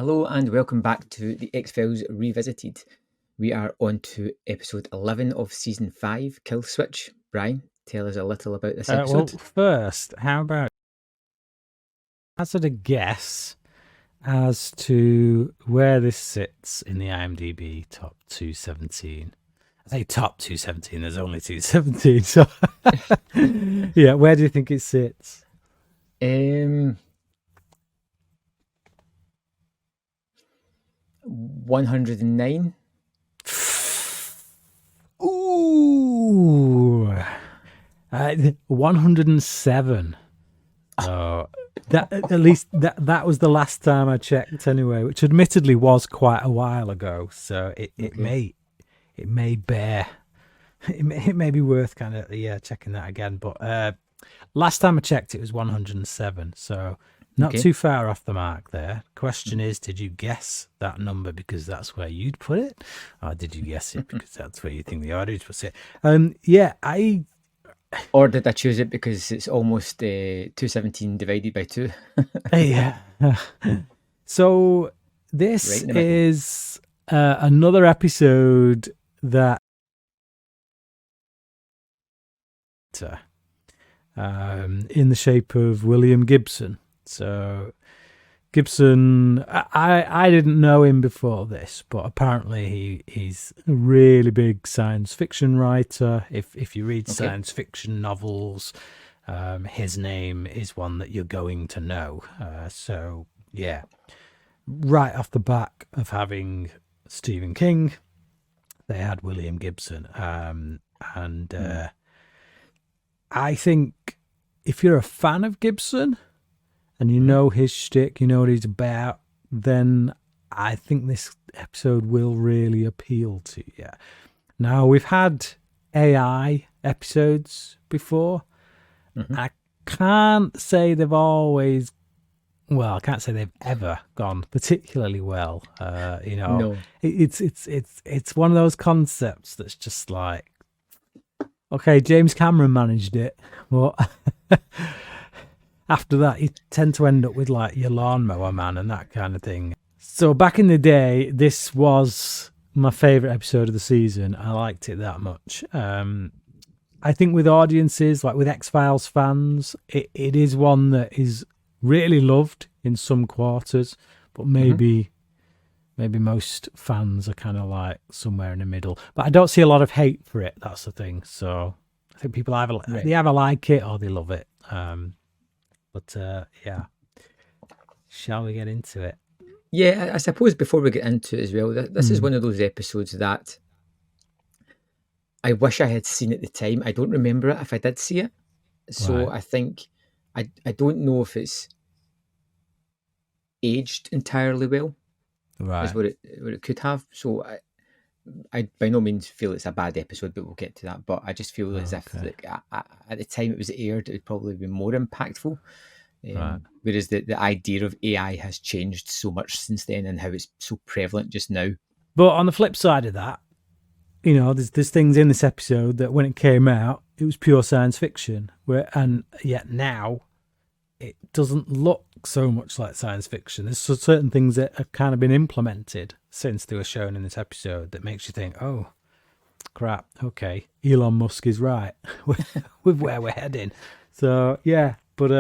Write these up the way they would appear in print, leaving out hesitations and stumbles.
Hello and welcome back to the X-Files Revisited. We are on to episode 11 of season 5, Kill Switch. Brian, tell us a little about this episode. Well, first, how about hazard a guess as to where this sits in the IMDb top 217? I say top 217, there's only 217, so yeah, where do you think it sits? 109. Ooh, 107. So that at least that was the last time I checked anyway, which admittedly was quite a while ago. So it may bear it may be worth kind of checking that again. But last time I checked, it was 107. So not too far off the mark there. Question is, did you guess that number because that's where you'd put it, or did you guess it because that's where you think the audience would sit? Or did I choose it because it's almost 217 divided by 2? Yeah. So this is another episode that in the shape of William Gibson. So Gibson, I didn't know him before this, but apparently he's a really big science fiction writer. If you read science fiction novels, his name is one that you're going to know. So yeah, right off the back of having Stephen King, they had William Gibson, I think if you're a fan of Gibson and you know his shtick, you know what he's about, then I think this episode will really appeal to you. Now, we've had AI episodes before. I can't say they've always, I can't say they've ever gone particularly well. No. It's one of those concepts that's just like, okay, James Cameron managed it, but after that, you tend to end up with like your Lawnmower Man and that kind of thing. So back in the day, this was my favourite episode of the season. I liked it that much. I think with audiences, like with X-Files fans, it is one that is really loved in some quarters, but maybe most fans are kind of like somewhere in the middle. But I don't see a lot of hate for it. That's the thing. So I think people they either like it or they love it. Shall we get into it? Yeah, I suppose before we get into it as well, this is one of those episodes that I wish I had seen at the time. I don't remember it if I did see it. So I think, I don't know if it's aged entirely well. Is what it could have. So I by no means feel it's a bad episode, but we'll get to that. But I just feel as if like, at the time it was aired, it would probably be more impactful. Whereas the idea of AI has changed so much since then and how it's so prevalent just now. But on the flip side of that, there's things in this episode that when it came out, it was pure science fiction. And yet now it doesn't look so much like science fiction. There's certain things that have kind of been implemented since they were shown in this episode that makes you think, oh, crap, okay, Elon Musk is right with where we're heading. So, yeah, but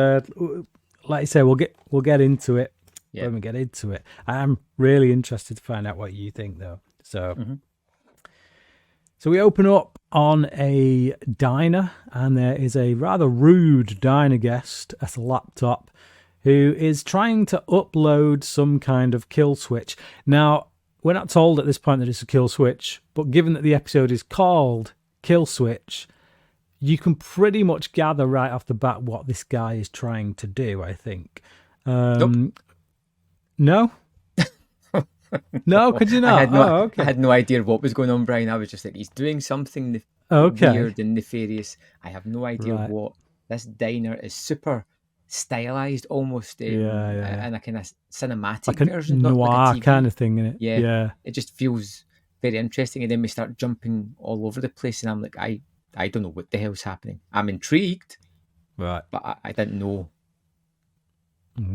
like I say, we'll get into it when we get into it. I am really interested to find out what you think, though. So we open up on a diner, and there is a rather rude diner guest at a laptop who is trying to upload some kind of kill switch. Now, we're not told at this point that it's a kill switch, but given that the episode is called Kill Switch, you can pretty much gather right off the bat what this guy is trying to do, I think. Nope. No? No, could you not? I had no idea what was going on, Brian. I was just like, he's doing something weird and nefarious. I have no idea what. This diner is super stylized, almost and a kind of cinematic like version, noir not like a TV. Kind of thing in it. Yeah, it just feels very interesting. And then we start jumping all over the place, and I'm like, I don't know what the hell's happening. I'm intrigued, right? But I didn't know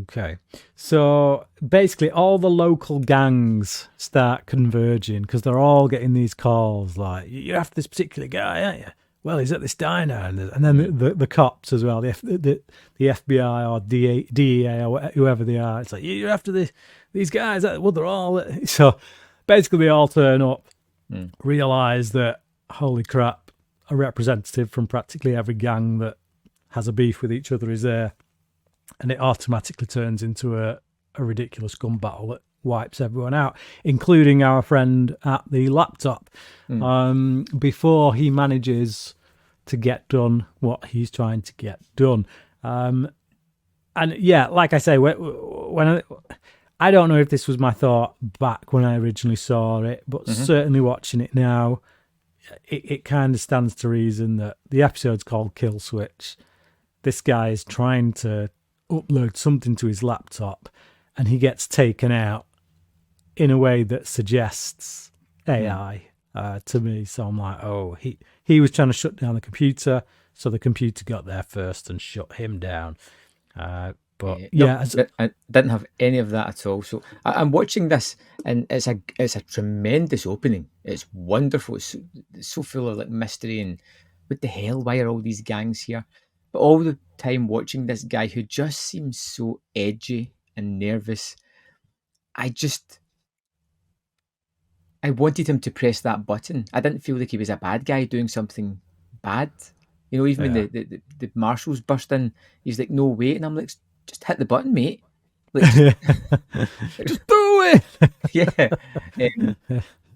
Okay. So basically all the local gangs start converging because they're all getting these calls like, you're after this particular guy, aren't you? Well, he's at this diner. And then the cops as well, the FBI or DEA or whoever they are. It's like, you're after these guys. Well, they're all... So basically they all turn up, realise that, holy crap, a representative from practically every gang that has a beef with each other is there. And it automatically turns into a ridiculous gun battle that wipes everyone out, including our friend at the laptop, before he manages to get done what he's trying to get done. And yeah, like I say, when I don't know if this was my thought back when I originally saw it, but certainly watching it now, it kind of stands to reason that the episode's called Kill Switch. This guy is trying to upload something to his laptop and he gets taken out in a way that suggests AI to me. So I'm like, oh, he was trying to shut down the computer, so the computer got there first and shut him down. But yeah, I didn't have any of that at all. So I'm watching this, and it's a tremendous opening. It's wonderful. It's so full of like mystery and what the hell? Why are all these gangs here? But all the time watching this guy who just seems so edgy and nervous, I wanted him to press that button. I didn't feel like he was a bad guy doing something bad. You know, even when the marshals burst in, he's like, no, wait. And I'm like, just hit the button, mate. Like, just do it. Yeah.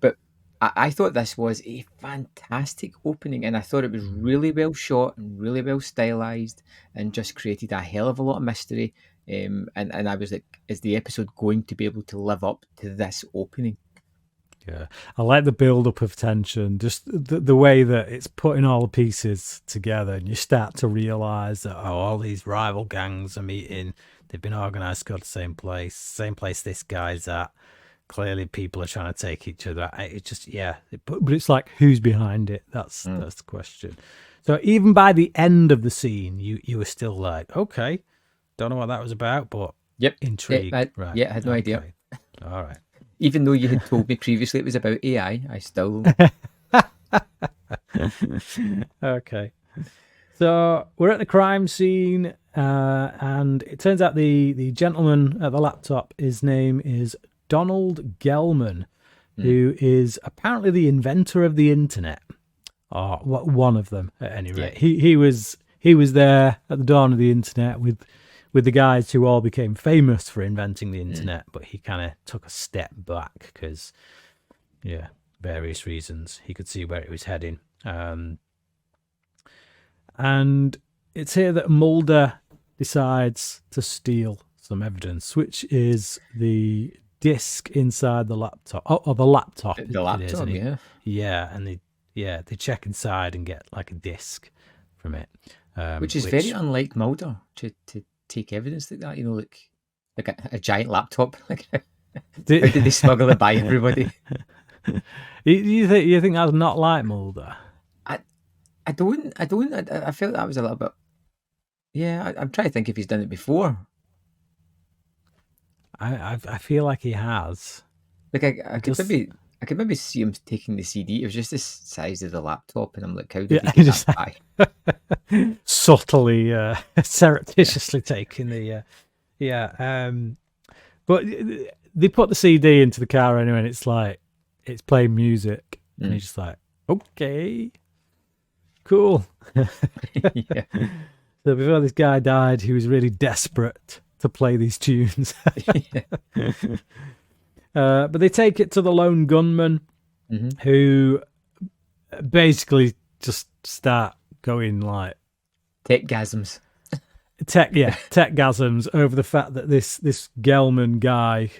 But I thought this was a fantastic opening, and I thought it was really well shot and really well stylized and just created a hell of a lot of mystery. And I was like, is the episode going to be able to live up to this opening? Yeah, I like the build-up of tension, just the way that it's putting all the pieces together, and you start to realise that, all these rival gangs are meeting. They've been organised to go to the same place this guy's at. Clearly, people are trying to take each other out. It's just, but it's like, who's behind it? That's the question. So even by the end of the scene, you were still like, okay, don't know what that was about, but intrigued. Right. Yeah, I had no idea. All right. Even though you had told me previously it was about AI, I still... Okay. So we're at the crime scene, and it turns out the gentleman at the laptop, his name is Donald Gellman, who is apparently the inventor of the internet, or one of them at any rate. Yeah. He was there at the dawn of the internet with the guys who all became famous for inventing the internet, but he kind of took a step back because, various reasons. He could see where it was heading. And it's here that Mulder decides to steal some evidence, which is the disc inside the laptop. Oh, the laptop. The laptop, Yeah, and they check inside and get like a disc from it. Which is very unlike Mulder to take evidence like that, like a giant laptop. Like, how did they smuggle it by everybody? You think that's not like Mulder? I don't. I felt that was a little bit. Yeah, I'm trying to think if he's done it before. I feel like he has. Like I could maybe see him taking the CD. It was just the size of the laptop, and I'm like, how did he get that by? Subtly, surreptitiously taking the, but they put the CD into the car anyway, and it's like, it's playing music, and he's just like, okay, cool. So before this guy died, he was really desperate to play these tunes. But they take it to the lone gunman, who basically just start going like techgasms. Techgasms over the fact that this Gelman guy,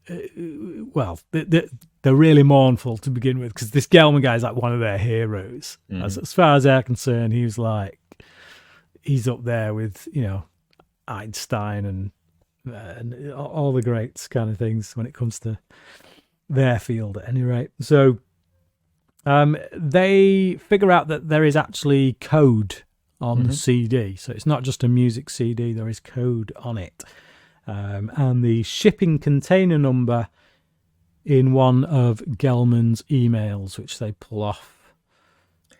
they're really mournful to begin with, because this Gelman guy is like one of their heroes. As far as they're concerned, he's up there with Einstein and all the greats kind of things when it comes to their field at any rate. So they figure out that there is actually code on the CD. So it's not just a music CD, there is code on it. and the shipping container number in one of Gelman's emails, which they pull off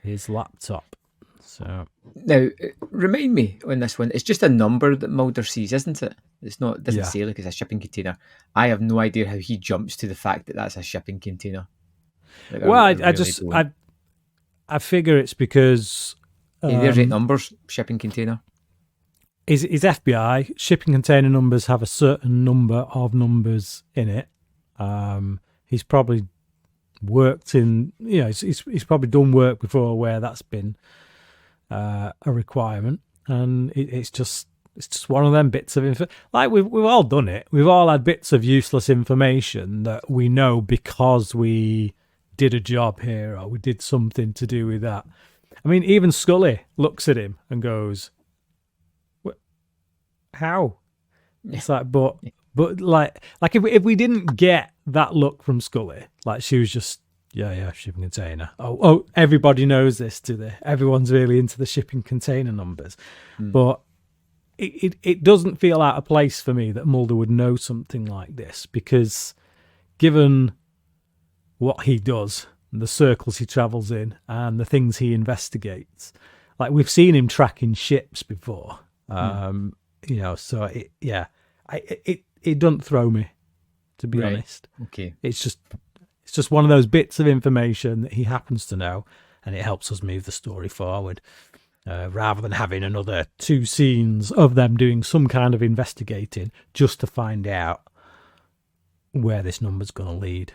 his laptop. So now, remind me on this one. It's just a number that Mulder sees, isn't it? It doesn't say like it's a shipping container. I have no idea how he jumps to the fact that that's a shipping container. Like, well, I figure it's because there's 8 numbers, shipping container. Is FBI shipping container numbers have a certain number of numbers in it. He's probably worked in, he's probably done work before where that's been a requirement, and it's just one of them bits of info. Like we've all done it. We've all had bits of useless information that we know because we did a job here or we did something to do with that. I mean, even Scully looks at him and goes, "How?" It's like, but like if we didn't get that look from Scully, like she was just shipping container. Oh, everybody knows this, do they? Everyone's really into the shipping container numbers, but it doesn't feel out of place for me that Mulder would know something like this, because given what he does, the circles he travels in, and the things he investigates, like we've seen him tracking ships before. So it doesn't throw me, to be honest. Okay. It's just one of those bits of information that he happens to know, and it helps us move the story forward, rather than having another 2 scenes of them doing some kind of investigating just to find out where this number's going to lead.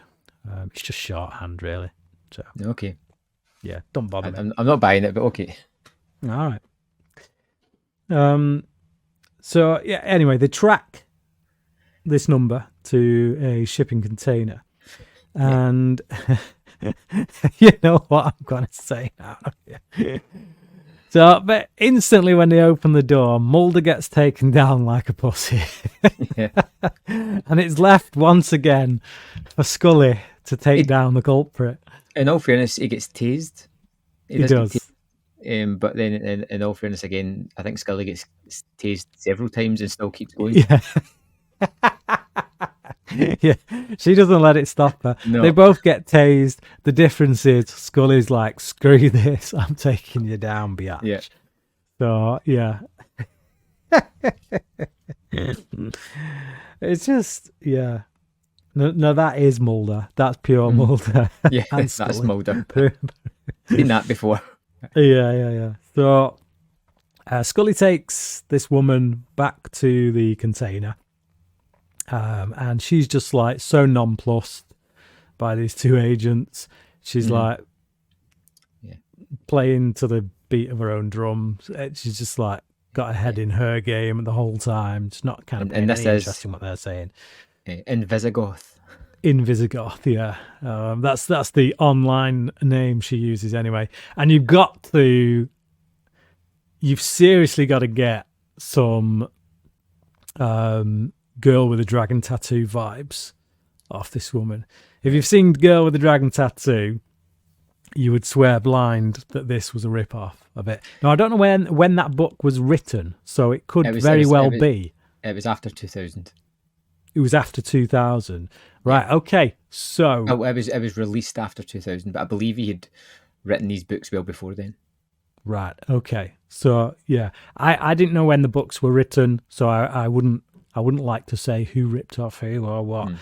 It's just shorthand, really. So okay. Yeah, don't bother me. I'm not buying it, but okay. All right. So yeah. Anyway, they track this number to a shipping container, and you know what I'm going to say now. So, but instantly when they open the door, Mulder gets taken down like a pussy, and it's left once again for Scully to take down the culprit. In all fairness, he gets tased. He does. But then, in all fairness, again, I think Scully gets tased several times and still keeps going. Yeah. Yeah, she doesn't let it stop her. No. They both get tased. The difference is Scully's like, "Screw this, I'm taking you down, biatch." Yeah. So yeah. It's just No, that is Mulder. That's pure Mulder. Yeah, that's Mulder. Seen that before. Yeah. So Scully takes this woman back to the container, and she's just like so nonplussed by these 2 agents. She's like playing to the beat of her own drum. She's just like got her head in her game the whole time. It's not kind of paying any interest in what they're saying. In Visigoth, yeah. That's the online name she uses anyway. And you've seriously got to get some Girl with a Dragon Tattoo vibes off this woman. If you've seen Girl with a Dragon Tattoo, you would swear blind that this was a rip-off of it. Now, I don't know when that book was written, so it could very well be. It was after 2000. It was after 2000. Right, okay. So it was released after 2000, but I believe he had written these books well before then. Right, okay. So yeah, I didn't know when the books were written, so I wouldn't like to say who ripped off who or what.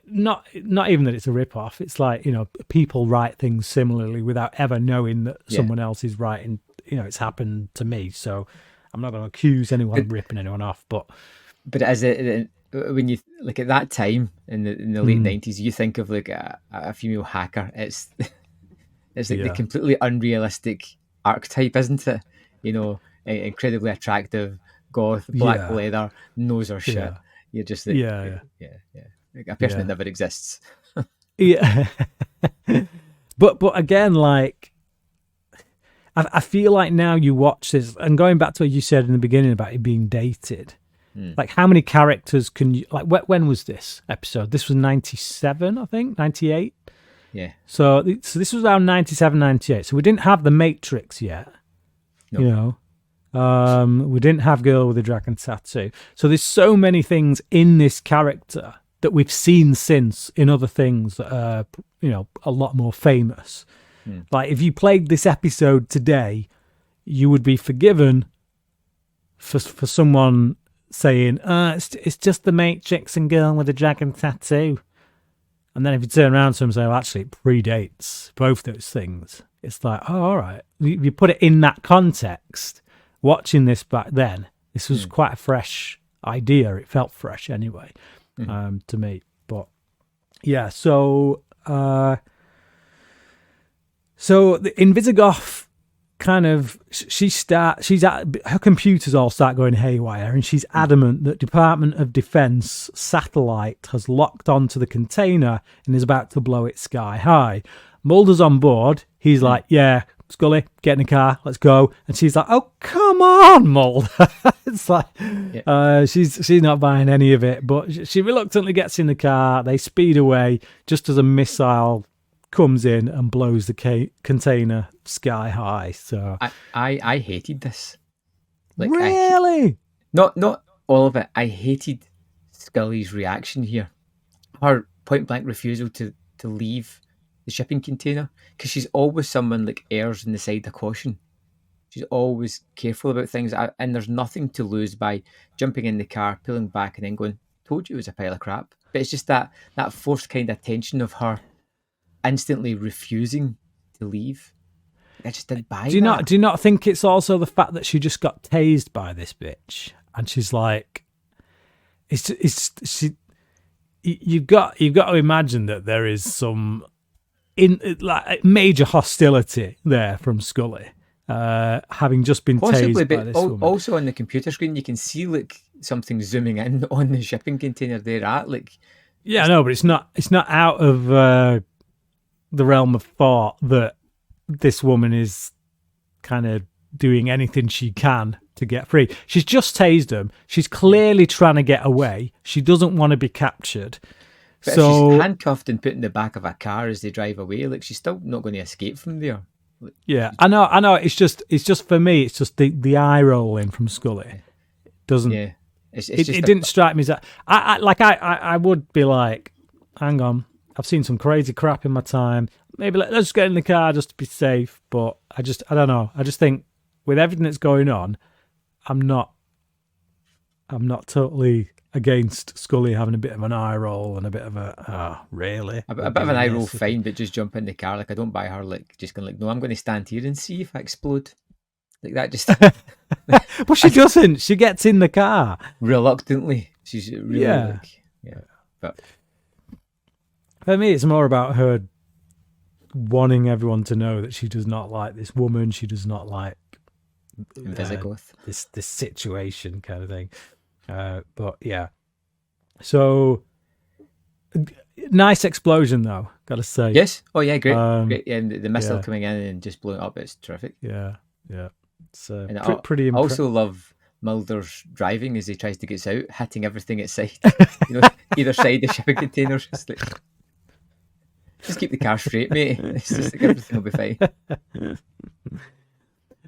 Not even that it's a rip off. It's like, people write things similarly without ever knowing that someone else is writing. It's happened to me, so I'm not going to accuse anyone of ripping anyone off. But when you like at that time in the late 90s, you think of like a female hacker. It's like the completely unrealistic archetype, isn't it? Incredibly attractive, goth, black leather, knows her shit. Yeah. You're just like, like a person that never exists. Yeah. But again, like, I feel like now you watch this, and going back to what you said in the beginning about it being dated, like how many characters can you, like, when was this episode? This was 97, I think, 98. Yeah. So this was around 97, 98. So we didn't have the Matrix yet, We didn't have girl with a dragon tattoo. So there's so many things in this character that we've seen since in other things that are, a lot more famous. Like if you played this episode today, you would be forgiven for someone saying, it's just the Matrix and girl with a dragon tattoo. And then if you turn around to them and say, well, actually, it predates both those things. It's like, oh, all right. You put it in that context. Watching this back then, this was quite a fresh idea. It felt fresh anyway, to me. But yeah, so in Visigoth, kind of, her computers all start going haywire, and she's adamant that Department of Defense satellite has locked onto the container and is about to blow it sky high. Mulder's on board. He's like, yeah, Scully, get in the car, let's go. And she's like, oh, come on, Mulder. It's like, she's not buying any of it, but she reluctantly gets in the car. They speed away just as a missile comes in and blows the container sky high. So I hated this. Like, really? Not all of it. I hated Scully's reaction here. Her point blank refusal to leave the shipping container, because she's always someone like errs on the side of caution. She's always careful about things, and there's nothing to lose by jumping in the car, pulling back, and then going, "Told you it was a pile of crap." But it's just that forced kind of tension of her instantly refusing to leave. I just didn't buy that. Do you not think it's also the fact that she just got tased by this bitch, and she's like, you've got to imagine that there is some major hostility there from Scully, having just been tased by this woman. Also on the computer screen, you can see like something zooming in on the shipping container they're at. Like, yeah, no, but it's not out of the realm of thought that this woman is kind of doing anything she can to get free. She's just tased him. She's clearly trying to get away. She doesn't want to be captured. But if she's handcuffed and put in the back of a car as they drive away, like, she's still not going to escape from there. Like, yeah, I know. It's just for me. It's just the eye rolling from Scully. It doesn't. Yeah, it didn't strike me as that. I would be like, hang on, I've seen some crazy crap in my time. Maybe let's just get in the car just to be safe. But I don't know. I just think with everything that's going on, I'm not totally against Scully having a bit of an eye roll and a bit of really? A bit of an eye roll, fine, but just jump in the car. Like, I don't buy her, like, just going like, no, I'm going to stand here and see if I explode. Like that just... But she doesn't. She gets in the car. Reluctantly. She's really, yeah. But for me, it's more about her wanting everyone to know that she does not like this woman. She does not like this situation kind of thing. But yeah, so nice explosion though, gotta say. Yes. Oh yeah, great. Great. Yeah, the missile coming in and just blowing up, it's terrific. Yeah. It's pretty. I also love Mulder's driving as he tries to get out, hitting everything at sight. Either side of the shipping containers. Just keep the car straight, mate. It's just like everything will be fine.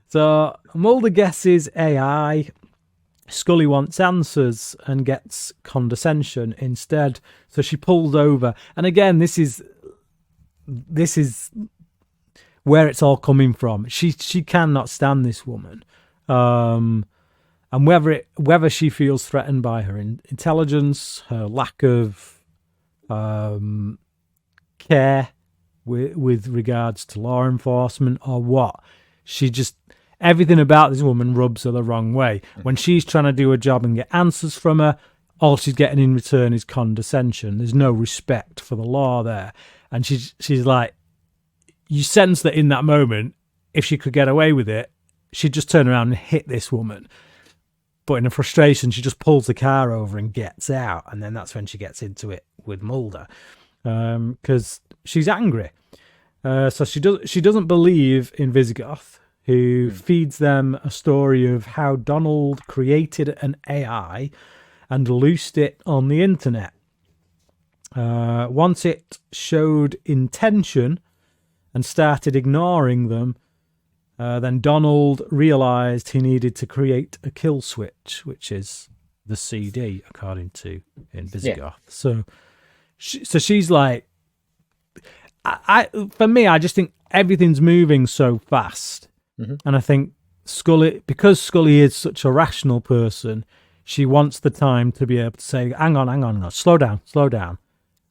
So Mulder guesses AI. Scully wants answers and gets condescension instead. So she pulls over. And again, this is where it's all coming from. She cannot stand this woman. And whether she feels threatened by her intelligence, her lack of care with regards to law enforcement or what, she just... Everything about this woman rubs her the wrong way. When she's trying to do a job and get answers from her, all she's getting in return is condescension. There's no respect for the law there. And she's like, you sense that in that moment, if she could get away with it, she'd just turn around and hit this woman. But in a frustration, she just pulls the car over and gets out. And then that's when she gets into it with Mulder. Because she's angry. So she doesn't believe in Visigoth, who feeds them a story of how Donald created an AI and loosed it on the internet. Once it showed intention and started ignoring them, Then Donald realised he needed to create a kill switch, which is the CD, according to in Visigoth. Yeah. So she's like, for me, I just think everything's moving so fast. And I think Scully, because Scully is such a rational person, she wants the time to be able to say, hang on, slow down.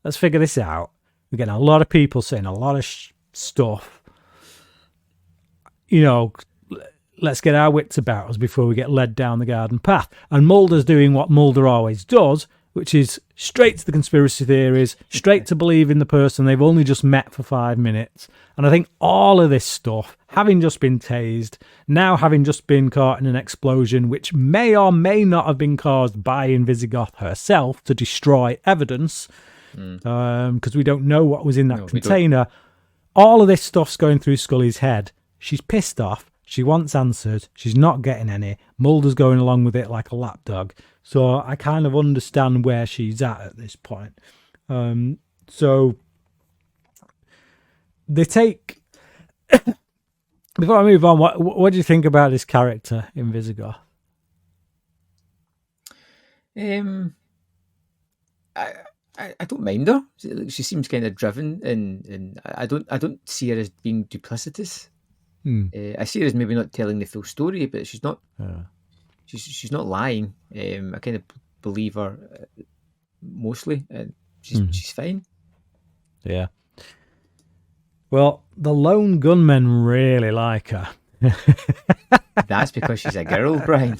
Let's figure this out. We're getting a lot of people saying a lot of stuff. Let's get our wits about us before we get led down the garden path. And Mulder's doing what Mulder always does, which is straight to the conspiracy theories, straight to believing the person they've only just met for 5 minutes. And I think all of this stuff, having just been tased, now having just been caught in an explosion, which may or may not have been caused by Invisigoth herself to destroy evidence, because we don't know what was in that container. All of this stuff's going through Scully's head. She's pissed off. She wants answers. She's not getting any. Mulder's going along with it like a lapdog. So I kind of understand where she's at this point. So they take... Before I move on, what do you think about this character in Visigoth? I don't mind her. She seems kind of driven, and I don't see her as being duplicitous. I see her as maybe not telling the full story, but she's not. She's not lying. I kind of believe her mostly, and she's fine. Yeah. Well, the lone gunmen really like her. That's because she's a girl, Brian.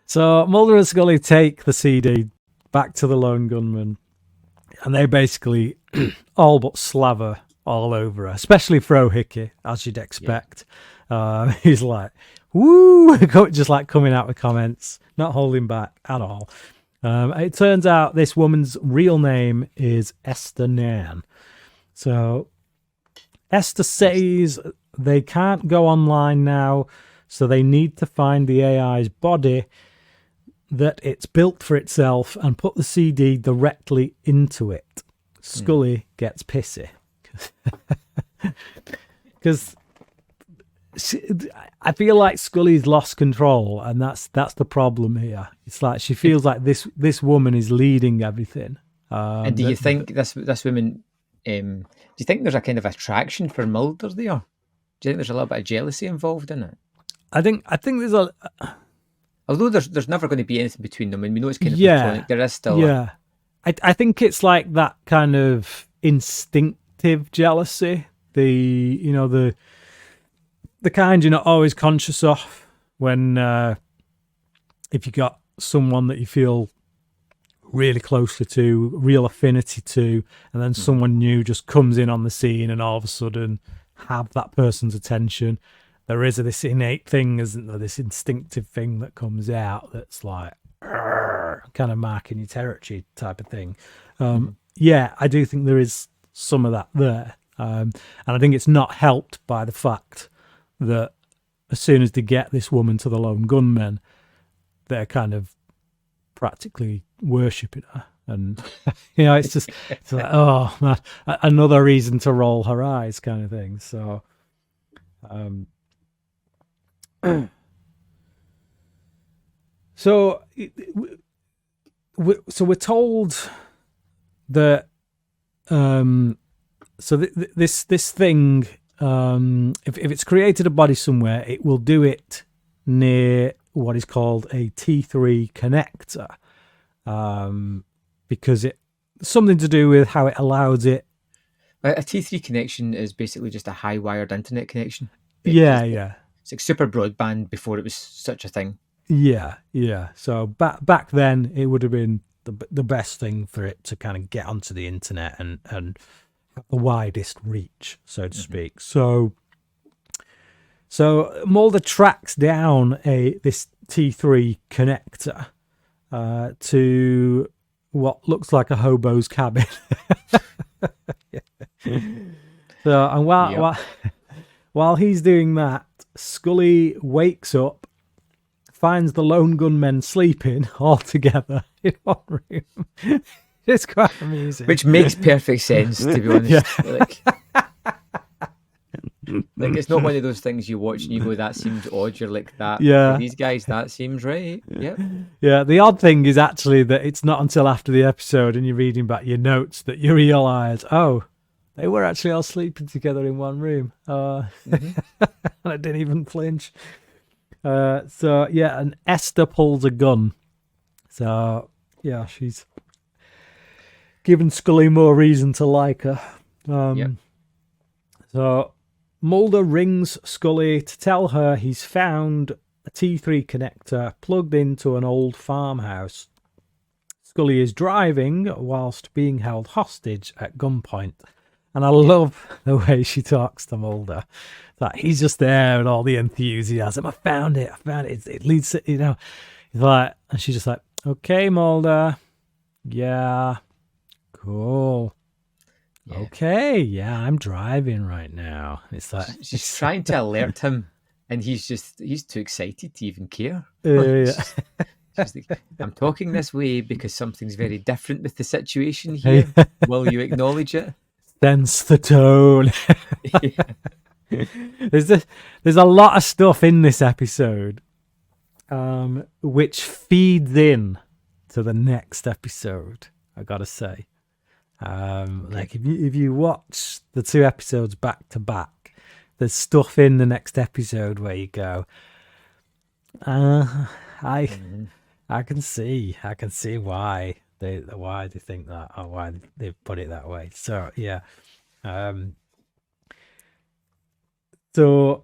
So Mulder and Scully take the CD back to the lone gunman, and they basically all but slaver all over her, especially Frohickey, as you'd expect. Yeah. He's like, woo, just like coming out with comments, not holding back at all. It turns out this woman's real name is Esther Nairn. So Esther says they can't go online now, so they need to find the AI's body, that it's built for itself, and put the CD directly into it. Scully gets pissy. Because I feel like Scully's lost control, and that's the problem here. It's like she feels like this woman is leading everything. And do you think this woman? Do you think there's a kind of attraction for Mulder there? Do you think there's a little bit of jealousy involved in it? I think there's a. Although there's never going to be anything between them, and we know it's kind of platonic, there is still. I think it's like that kind of instinctive jealousy. The kind you're not always conscious of when if you got someone that you feel really closely to, real affinity to, and then someone new just comes in on the scene and all of a sudden have that person's attention. There is this innate thing, isn't there? This instinctive thing that comes out that's like kind of marking your territory type of thing. Yeah, I do think there is some of that there. And I think it's not helped by the fact that as soon as they get this woman to the lone gunmen, they're kind of practically worshipping her. And, it's like, oh, man, another reason to roll her eyes kind of thing. So, So we're told that this thing, if it's created a body somewhere, it will do it near what is called a T3 connector, because it's something to do with how it allows it. A T3 connection is basically just a high wired internet connection. Yeah. It's like super broadband before it was such a thing. Yeah. So back then, it would have been the best thing for it to kind of get onto the internet and have the widest reach, so to speak. So Mulder tracks down this T3 connector to what looks like a hobo's cabin. So, and while he's doing that, Scully wakes up, finds the lone gunmen sleeping all together in one room. It's quite amusing. Which makes perfect sense, to be honest. Like, it's not one of those things you watch and you go, that seems odd. You're like, that. Yeah. For these guys, that seems right. Yep. Yeah. The odd thing is actually that it's not until after the episode and you're reading back your notes that you realise, oh, they were actually all sleeping together in one room. And I didn't even flinch. So, yeah, and Esther pulls a gun. So, yeah, she's given Scully more reason to like her. So Mulder rings Scully to tell her he's found a T3 connector plugged into an old farmhouse. Scully is driving whilst being held hostage at gunpoint. And I love the way she talks to Mulder. Like, he's just there with all the enthusiasm. I found it. It leads to, he's like, and she's just like, okay, Mulder. Yeah. Cool. Yeah. Okay. Yeah, I'm driving right now. It's like, she's trying to alert him, and he's too excited to even care. She's like, I'm talking this way because something's very different with the situation here. Will you acknowledge it? Sense the tone. There's a lot of stuff in this episode which feeds in to the next episode, I gotta say. Like if you watch the two episodes back to back, there's stuff in the next episode where you go, I can see why they think that, or why they put it that way. So yeah. So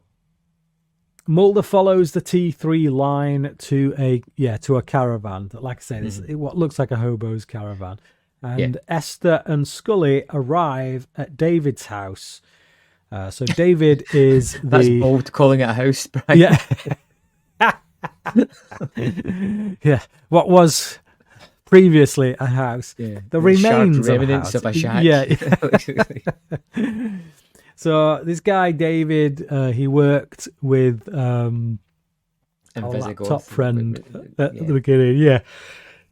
Mulder follows the T3 line to a caravan. Like I say, this is what looks like a hobo's caravan. And Esther and Scully arrive at David's house. So David is That's bold, calling it a house, Brian. Yeah. Yeah. What was previously a house. Yeah. The remains of a shack. Yeah. So this guy, David, he worked with our laptop friend at the beginning. Yeah.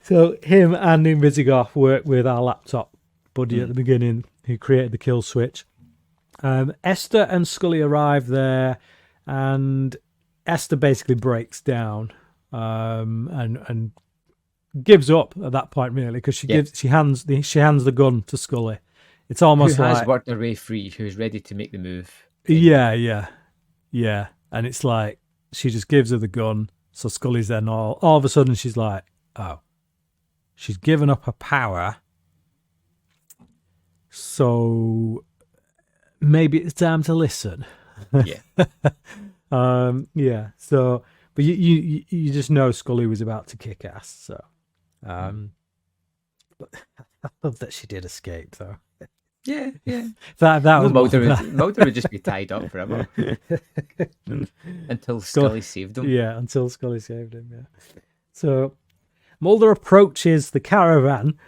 So him and Invisigoth worked with our laptop buddy at the beginning, who created the kill switch. Esther and Scully arrive there, and Esther basically breaks down and gives up at that point, really, because she hands the gun to Scully. It's almost who has like, worked her way free, who's ready to make the move. Yeah. And it's like she just gives her the gun. So Scully's then all of a sudden she's like, oh, she's given up her power. So maybe it's time to listen. Yeah. Yeah. So, but you just know Scully was about to kick ass. So, but I love that she did escape, though. Yeah. That was Mulder would just be tied up forever until Scully saved him. Yeah, until Scully saved him. Yeah. So Mulder approaches the caravan,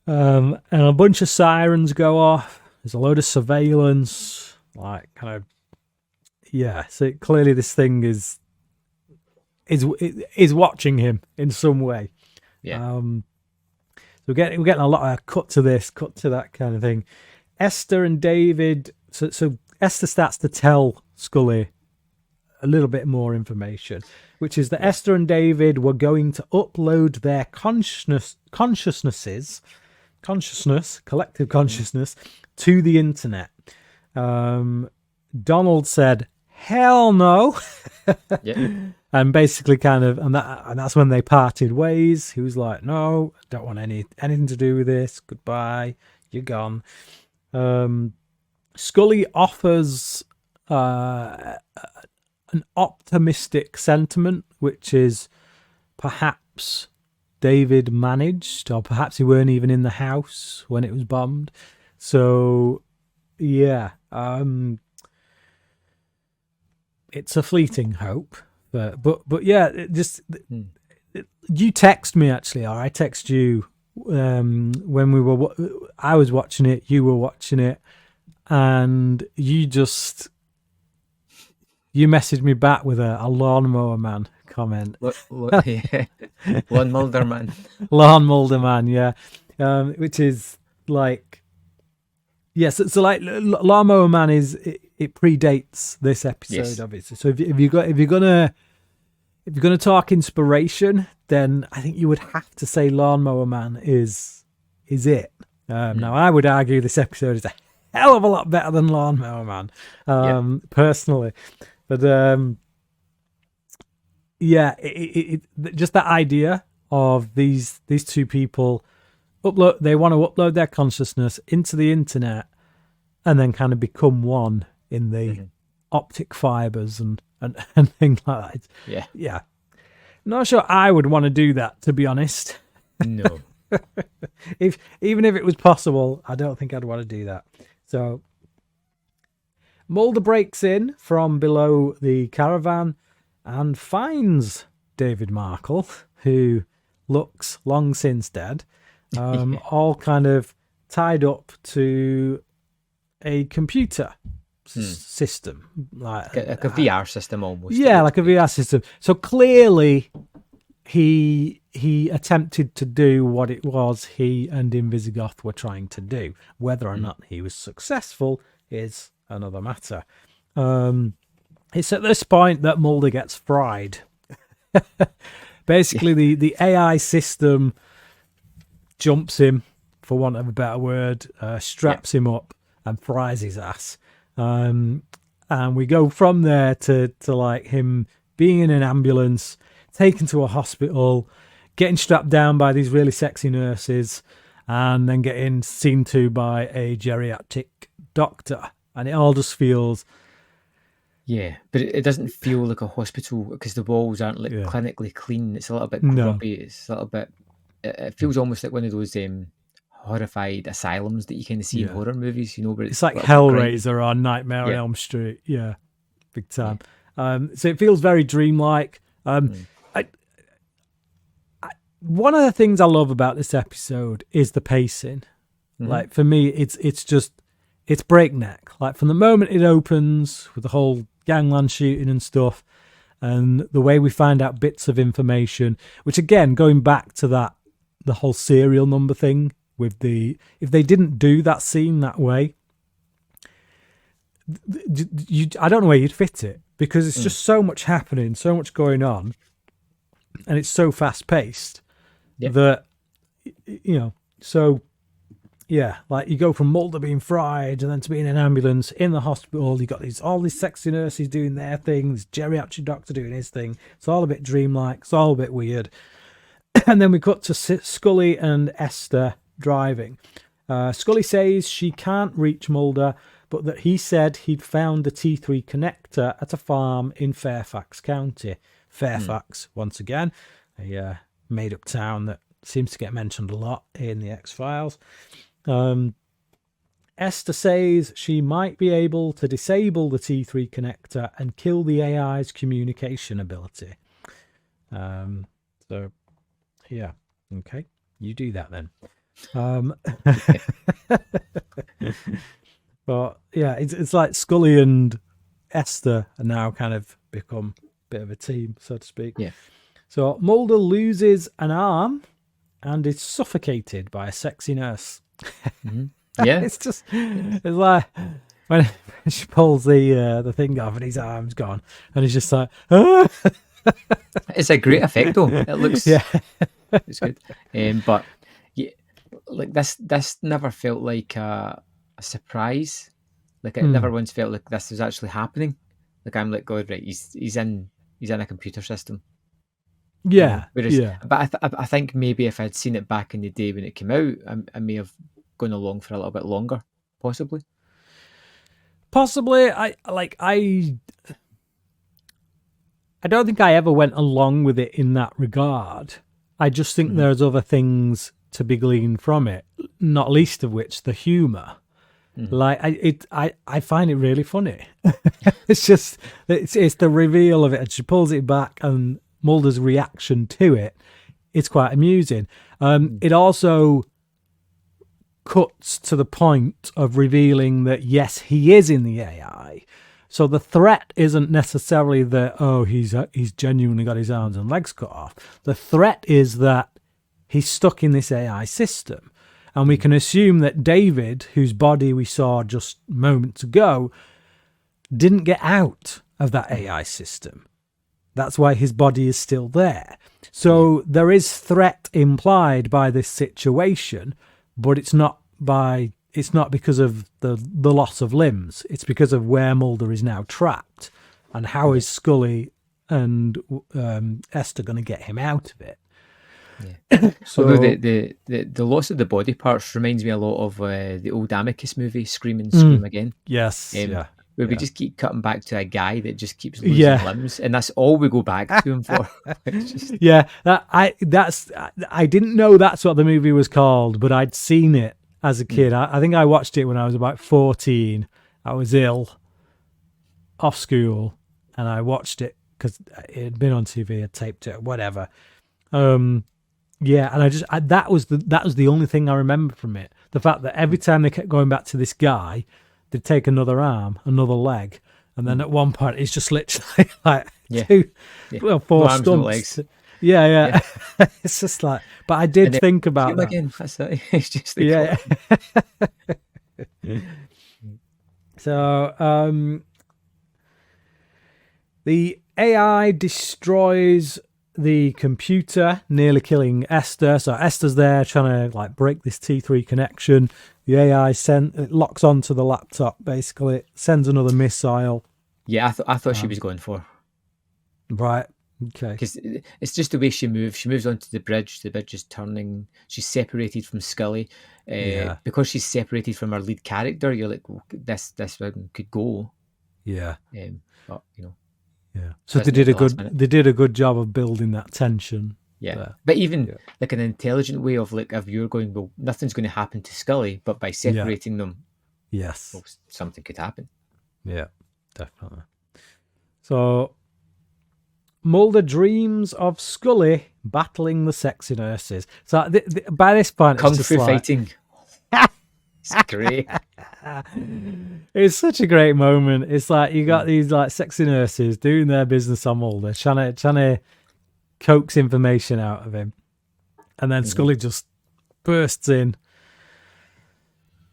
and a bunch of sirens go off. There's a load of surveillance, like kind of. Yeah, so clearly this thing is watching him in some way. Yeah. So we're getting a lot of cut to this, cut to that kind of thing. Esther and David. So Esther starts to tell Scully a little bit more information, which is that Esther and David were going to upload their collective consciousness, to the internet. Donald said, "Hell no." Yeah. And basically and that's when they parted ways. He was like, "No, don't want anything to do with this. Goodbye. You're gone." Scully offers an optimistic sentiment, which is perhaps David managed, or perhaps he weren't even in the house when it was bombed. So yeah, it's a fleeting hope. But yeah, you text me actually, or I text you when I was watching it, you were watching it, and you messaged me back with a lawnmower man comment. Yeah. Lawn Mulder man. Lawn Mulder man, yeah, which is like, yes. Yeah, so like lawnmower man is it predates this episode, obviously. So if you're gonna talk inspiration, then I think you would have to say Lawnmower Man is it. Now I would argue this episode is a hell of a lot better than Lawnmower Man, personally, but just that idea of these two people they want to upload their consciousness into the internet and then kind of become one in the optic fibers and things like that. Yeah. Not sure I would want to do that, to be honest. No. Even if it was possible, I don't think I'd want to do that. So Mulder breaks in from below the caravan and finds David Markle, who looks long since dead, all kind of tied up to a computer system, like a VR system almost. Yeah, like a VR system. So clearly he attempted to do what it was he and Invisigoth were trying to do. Whether or not he was successful is another matter. It's at this point that Mulder gets fried. Basically, the AI system jumps him, for want of a better word, straps him up and fries his ass. And we go from there to like him being in an ambulance, taken to a hospital, getting strapped down by these really sexy nurses, and then getting seen to by a geriatric doctor. And it all just feels... Yeah, but it doesn't feel like a hospital because the walls aren't like clinically clean. It's a little bit grubby. It's a little bit... It feels almost like one of those horrified asylums that you kind of see in horror movies, where it's like Hellraiser or Nightmare on Elm Street. Yeah, big time. So it feels very dreamlike. One of the things I love about this episode is the pacing. Like for me, it's breakneck. Like from the moment it opens with the whole gangland shooting and stuff, and the way we find out bits of information, which again, going back to the whole serial number thing with if they didn't do that scene that way, I don't know where you'd fit it, because it's just so much happening, so much going on, and it's so fast paced that, so yeah, like you go from Mulder being fried and then to being in an ambulance in the hospital. You got all these sexy nurses doing their thing, this geriatric doctor doing his thing. It's all a bit dreamlike. It's all a bit weird. And then we cut to Scully and Esther driving. Scully says she can't reach Mulder, but that he said he'd found the T3 connector at a farm in Fairfax County. Fairfax, once again, a made-up town that seems to get mentioned a lot in the X-Files. Esther says she might be able to disable the T3 connector and kill the AI's communication ability. So, yeah, okay, you do that then. But yeah, it's like Scully and Esther are now kind of become a bit of a team, so to speak. Yeah. So Mulder loses an arm and is suffocated by a sexy nurse. Yeah, it's like when she pulls the thing off and his arm's gone, and he's just like, ah! It's a great effect though. It looks it's good. But yeah, like this never felt like a surprise. Like it never once felt like this was actually happening. Like I'm like, God, right? He's in a computer system. Yeah, But I think maybe if I'd seen it back in the day when it came out, I may have gone along for a little bit longer, possibly. I don't think I ever went along with it in that regard. I just think there's other things to be gleaned from it, not least of which the humour. Like I find it really funny. It's just it's the reveal of it, and she pulls it back, and Mulder's reaction to it, it's quite amusing. It also cuts to the point of revealing that yes, he is in the AI. So the threat isn't necessarily that he's genuinely got his arms and legs cut off. The threat is that he's stuck in this AI system, and we can assume that David, whose body we saw just moments ago, didn't get out of that AI system. That's why his body is still there. So there is threat implied by this situation, but it's not because of the loss of limbs. It's because of where Mulder is now trapped, and how is Scully and Esther going to get him out of it? Yeah. So the loss of the body parts reminds me a lot of the old Amicus movie, Scream and Scream Again. Yes, where we just keep cutting back to a guy that just keeps losing limbs, and that's all we go back to him for. I didn't know that's what the movie was called, but I'd seen it as a kid. I think I watched it when I was about 14. I was ill, off school, and I watched it because it had been on TV. I taped it, whatever. And that was the only thing I remember from it. The fact that every time they kept going back to this guy, they'd take another arm, another leg, and then at one point it's just literally like four stumps. No legs. Yeah. It's just like, but I did think about that. Again. That's it. It's just So the AI destroys the computer, nearly killing Esther. So Esther's there trying to like break this T3 connection. The AI it locks onto the laptop, basically. It sends another missile. Yeah, I thought she was going for. Right. Okay. Because it's just the way she moves. She moves onto the bridge. The bridge is turning. She's separated from Scully. Because she's separated from her lead character, you're like, well, this one could go. Yeah. But Yeah. So they did a good job of building that tension. Yeah. There. But even like an intelligent way of like, if you're going, well, nothing's going to happen to Scully, but by separating them, yes, well, something could happen. Yeah, definitely. So Mulder dreams of Scully battling the sexy nurses. So by this point, Kung Fu fighting. It's great. It's such a great moment. It's like you got these like sexy nurses doing their business on Mulder, trying to coax information out of him, and then Scully just bursts in,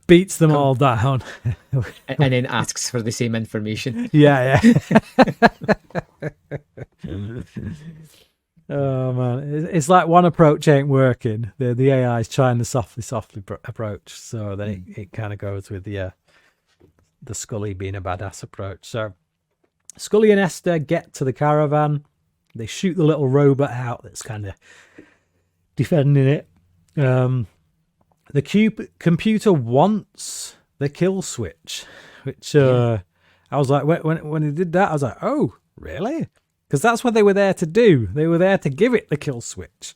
beats them all down, and then asks for the same information. Yeah. Oh man, it's like one approach ain't working. The AI is trying the softly approach, so then it kind of goes with the Scully being a badass approach. So Scully and Esther get to the caravan. They shoot the little robot out that's kind of defending it. The computer wants the kill switch, which I was like, when they did that, I was like, oh, really? Because that's what they were there to do. They were there to give it the kill switch.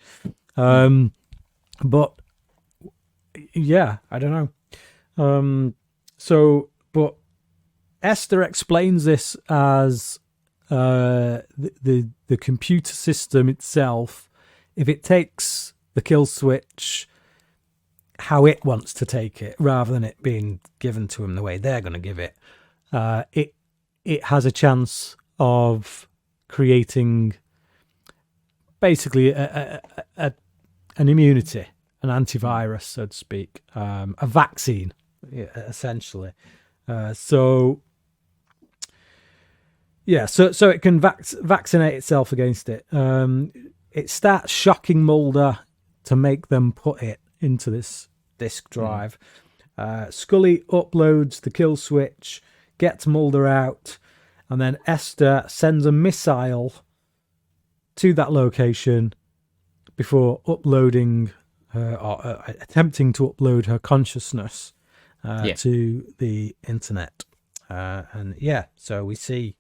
But yeah, I don't know. But Esther explains this as the computer system itself, if it takes the kill switch how it wants to take it, rather than it being given to them the way they're going to give it, it has a chance of creating basically an immunity, an antivirus, so to speak, a vaccine, essentially. So it can vaccinate itself against it. It starts shocking Mulder to make them put it into this disk drive. Scully uploads the kill switch, gets Mulder out, and then Esther sends a missile to that location before uploading her, or attempting to upload her consciousness to the internet. So we see,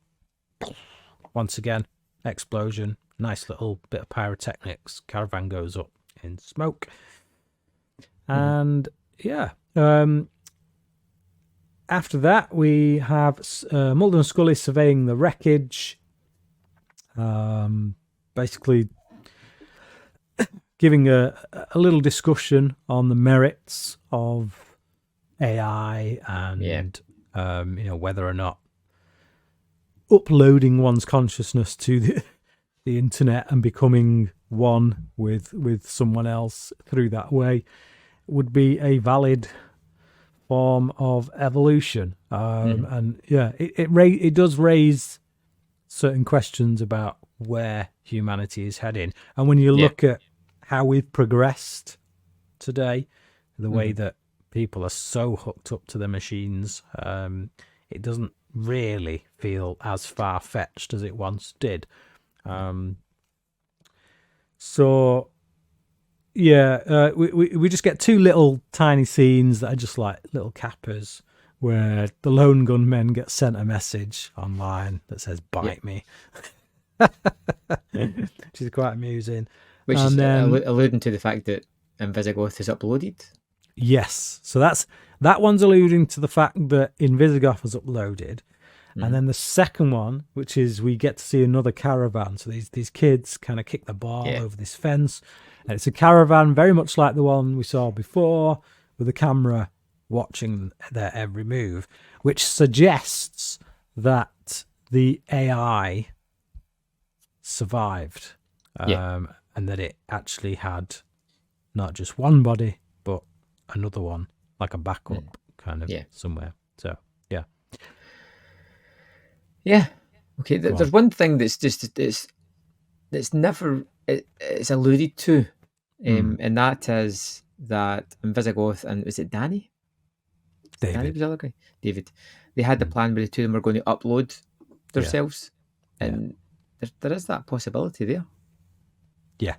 once again, explosion, nice little bit of pyrotechnics, caravan goes up in smoke. And after that, we have Mulder and Scully surveying the wreckage, basically giving a little discussion on the merits of AI and whether or not uploading one's consciousness to the internet and becoming one with someone else through that way would be a valid form of evolution. And yeah, it does raise certain questions about where humanity is heading. And when you look at how we've progressed today, the way that people are so hooked up to the machines, it doesn't really feel as far-fetched as it once did. So yeah, we just get two little tiny scenes that are just like little cappers, where the lone gunmen get sent a message online that says "bite me," which is quite amusing. Which is alluding to the fact that Invisigoth is uploaded. Yes, so that one's alluding to the fact that Invisigoth was uploaded. And then the second one, which is we get to see another caravan. So these kids kind of kick the ball over this fence. And it's a caravan very much like the one we saw before, with the camera watching their every move, which suggests that the AI survived. And that it actually had not just one body, but another one, like a backup kind of somewhere. So, yeah. Yeah. Okay. There's one thing that's just it's never it's alluded to, and that is that Invisigoth and was it Danny? David. Danny was the other guy. David. They had the plan where the two of them were going to upload themselves, and there is that possibility there. Yeah.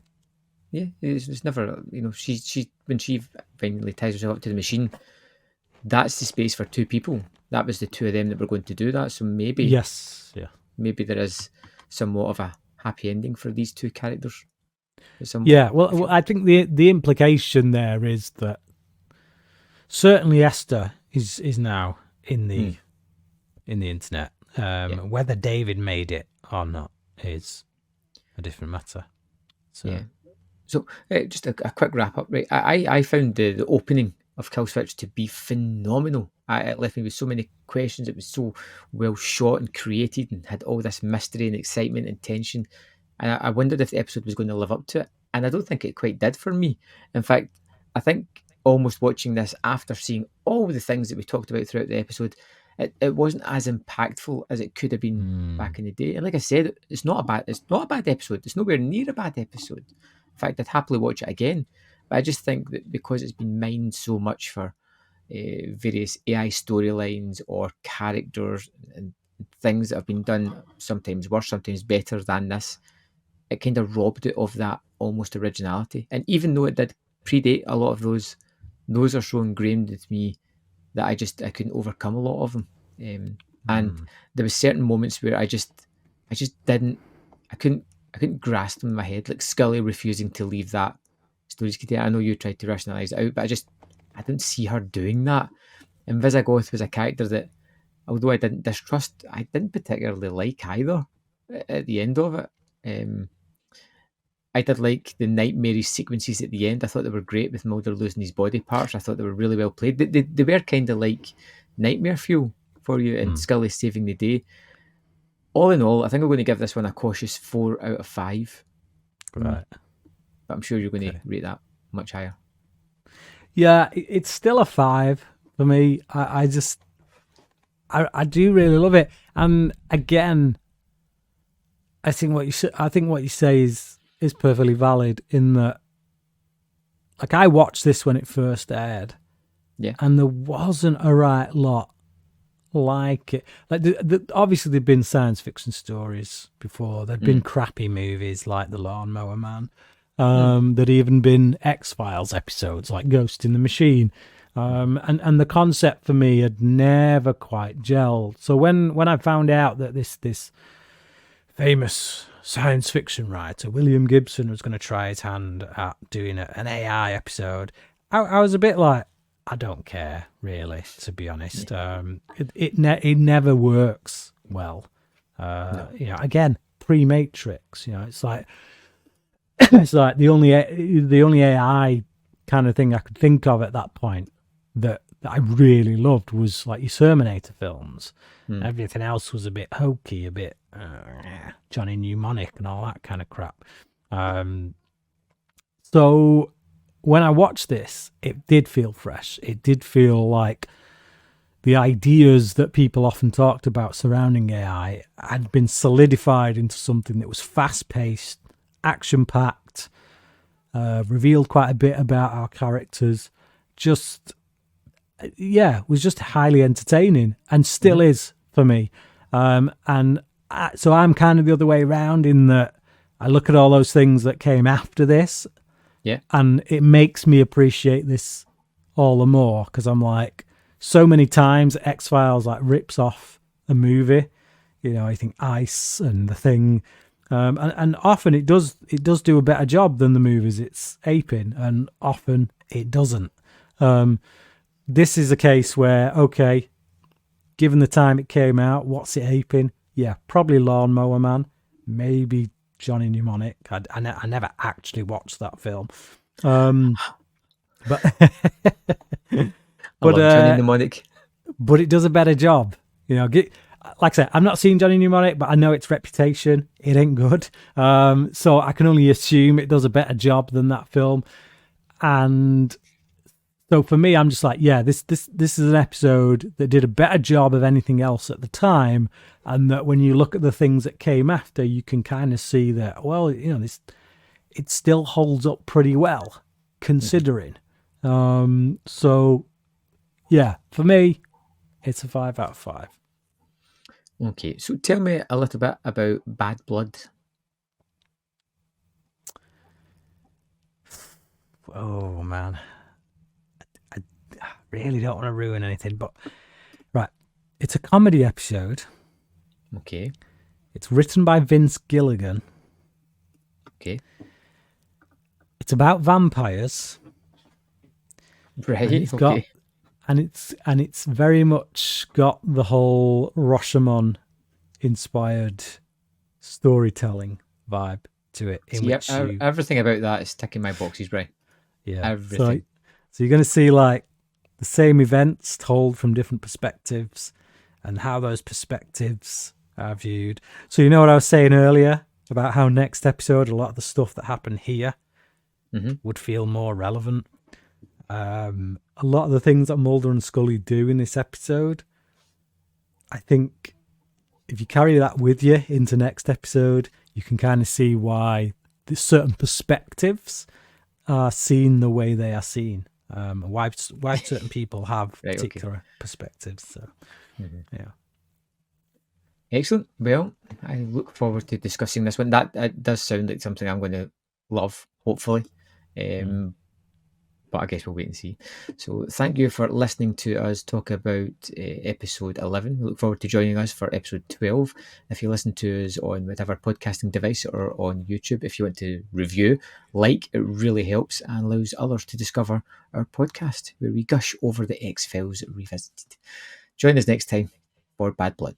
Yeah. It's never, she when she finally ties herself up to the machine, that's the space for two people. That was the two of them that were going to do that. So maybe, maybe there is somewhat of a happy ending for these two characters. Yeah, well, I think the implication there is that certainly Esther is now in the internet. Whether David made it or not is a different matter. So, just a quick wrap up. Right, I found the opening of Kill Switch to be phenomenal. It left me with so many questions. It was so well shot and created and had all this mystery and excitement and tension. And I wondered if the episode was going to live up to it. And I don't think it quite did for me. In fact, I think almost watching this after seeing all the things that we talked about throughout the episode, it wasn't as impactful as it could have been back in the day. And like I said, it's not a bad episode. It's nowhere near a bad episode. In fact, I'd happily watch it again. But I just think that because it's been mined so much for various AI storylines or characters and things that have been done sometimes worse, sometimes better than this, it kind of robbed it of that almost originality. And even though it did predate a lot of those are so ingrained with me that I couldn't overcome a lot of them. And there was certain moments where I couldn't grasp them in my head, like Scully refusing to leave that storage container. I know you tried to rationalise it out, but I didn't see her doing that. And Visigoth was a character that, although I didn't distrust, I didn't particularly like either at the end of it. I did like the nightmare sequences at the end. I thought they were great with Mulder losing his body parts. I thought they were really well played. They were kind of like nightmare fuel for you, and Scully saving the day. All in all, I think I'm going to give this one a cautious 4 out of 5. Right. But I'm sure you're going to rate that much higher. Yeah, it's still a 5 for me. I do really love it. And again, I think what you say is perfectly valid in that, like, I watched this when it first aired, and there wasn't a right lot like it. Like, obviously there'd been science fiction stories before. There'd been crappy movies like The Lawnmower Man. There'd even been X-Files episodes like Ghost in the Machine. And the concept for me had never quite gelled. So when I found out that this famous science fiction writer, William Gibson, was going to try his hand at doing an AI episode, I was a bit like, I don't care, really, to be honest. It never works well. Again, pre-Matrix, it's like the only AI kind of thing I could think of at that point that I really loved was like your Terminator films. Everything else was a bit hokey, a bit Johnny Mnemonic and all that kind of crap. So when I watched this, it did feel fresh. It did feel like the ideas that people often talked about surrounding AI had been solidified into something that was fast-paced, action-packed, revealed quite a bit about our characters. Was just highly entertaining, and still is for me. So I'm kind of the other way around in that I look at all those things that came after this, and it makes me appreciate this all the more, because I'm like, so many times X-Files like rips off a movie. I think Ice and The Thing, and often it does do a better job than the movies it's aping, and often it doesn't. This is a case where, okay, given the time it came out, what's it aping? Yeah, probably Lawnmower Man, maybe Johnny Mnemonic. I never actually watched that film, but I love Johnny Mnemonic. But it does a better job. Like I said, I've not seen Johnny Mnemonic, but I know its reputation. It ain't good. So I can only assume it does a better job than that film. And so for me, I'm just like, yeah, this is an episode that did a better job of anything else at the time. And that when you look at the things that came after, you can kind of see that, well, it still holds up pretty well, considering. So yeah, for me, it's a 5 out of 5. Okay, so tell me a little bit about Bad Blood. Oh man, I really don't want to ruin anything, but right, it's a comedy episode. Okay. It's written by Vince Gilligan. Okay. It's about vampires. Right. And it's very much got the whole Rashomon inspired storytelling vibe to it. Everything about that is ticking my boxes, right? Yeah. Everything. So you're going to see like the same events told from different perspectives, and how those perspectives are viewed. So you know what I was saying earlier about how next episode, a lot of the stuff that happened here would feel more relevant. A lot of the things that Mulder and Scully do in this episode, I think if you carry that with you into next episode, you can kind of see why certain perspectives are seen the way they are seen. Why certain people have particular perspectives. So, yeah. Excellent. Well, I look forward to discussing this one. That does sound like something I'm going to love, hopefully. But I guess we'll wait and see. So thank you for listening to us talk about episode 11. We look forward to joining us for episode 12. If you listen to us on whatever podcasting device or on YouTube, if you want to review, it really helps and allows others to discover our podcast where we gush over the X-Files Revisited. Join us next time for Bad Blood.